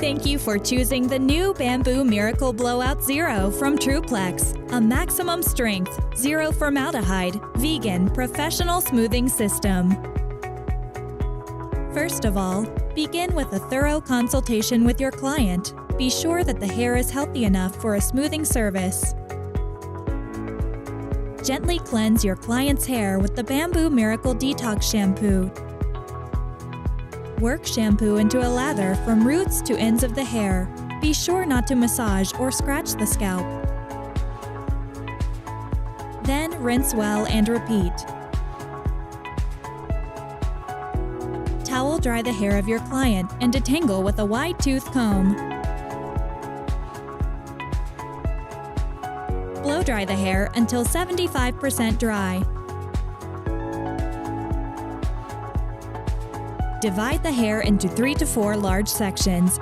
Thank you for choosing the new Bamboo Miracle Blowout Zero from Trueplex, a maximum strength, zero formaldehyde, vegan, professional smoothing system. First of all, begin with a thorough consultation with your client. Be sure that the hair is healthy enough for a smoothing service. Gently cleanse your client's hair with the Bamboo Miracle Detox Shampoo. Work shampoo into a lather from roots to ends of the hair. Be sure not to massage or scratch the scalp. Then rinse well and repeat. Towel dry the hair of your client and detangle with a wide-tooth comb. Blow dry the hair until 75% dry. Divide the hair into 3 to 4 large sections.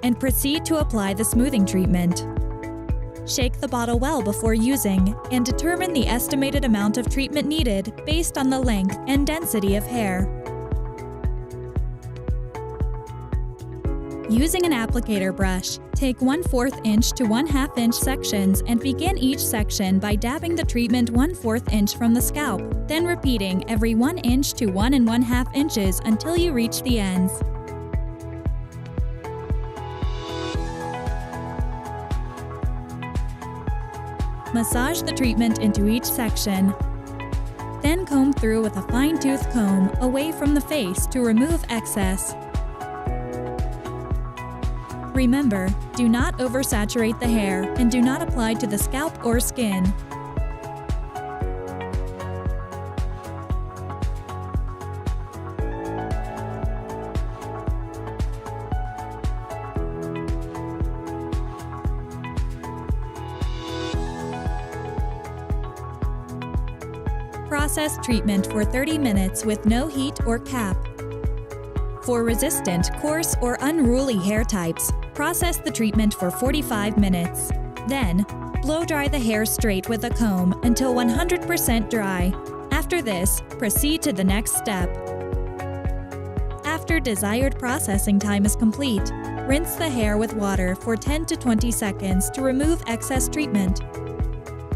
And proceed to apply the smoothing treatment. Shake the bottle well before using and determine the estimated amount of treatment needed based on the length and density of hair. Using an applicator brush, take 1/4 inch to 1/2 inch sections and begin each section by dabbing the treatment 1/4 inch from the scalp, then repeating every 1 inch to 1 1/2 inches until you reach the ends. Massage the treatment into each section. Then comb through with a fine-tooth comb away from the face to remove excess. Remember, do not oversaturate the hair and do not apply to the scalp or skin. Process treatment for 30 minutes with no heat or cap. For resistant, coarse, or unruly hair types, process the treatment for 45 minutes. Then, blow dry the hair straight with a comb until 100% dry. After this, proceed to the next step. After desired processing time is complete, rinse the hair with water for 10 to 20 seconds to remove excess treatment.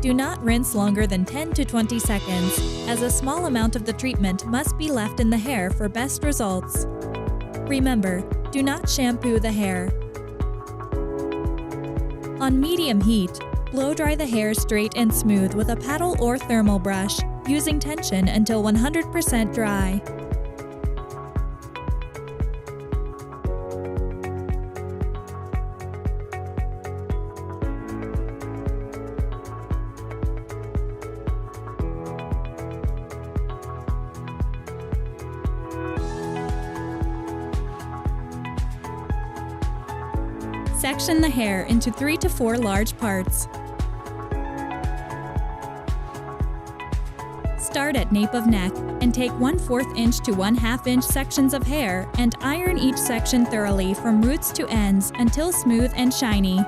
Do not rinse longer than 10 to 20 seconds, as a small amount of the treatment must be left in the hair for best results. Remember, do not shampoo the hair. On medium heat, blow dry the hair straight and smooth with a paddle or thermal brush, using tension until 100% dry. Section the hair into 3 to 4 large parts. Start at nape of neck and take 1/4 inch to 1/2 inch sections of hair and iron each section thoroughly from roots to ends until smooth and shiny.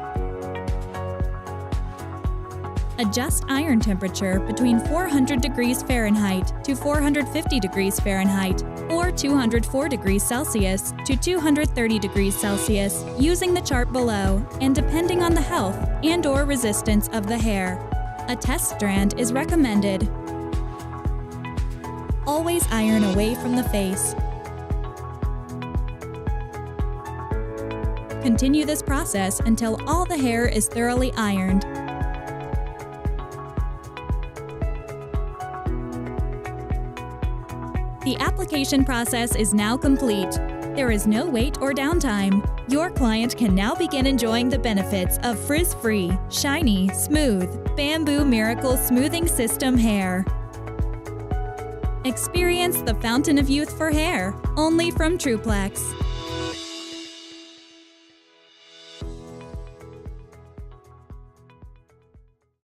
Adjust iron temperature between 400 degrees Fahrenheit to 450 degrees Fahrenheit or 204 degrees Celsius to 230 degrees Celsius using the chart below and depending on the health and/or resistance of the hair. A test strand is recommended. Always iron away from the face. Continue this process until all the hair is thoroughly ironed. The application process is now complete. There is no wait or downtime. Your client can now begin enjoying the benefits of frizz-free, shiny, smooth, Bamboo Miracle Smoothing System hair. Experience the fountain of youth for hair, only from Trueplex.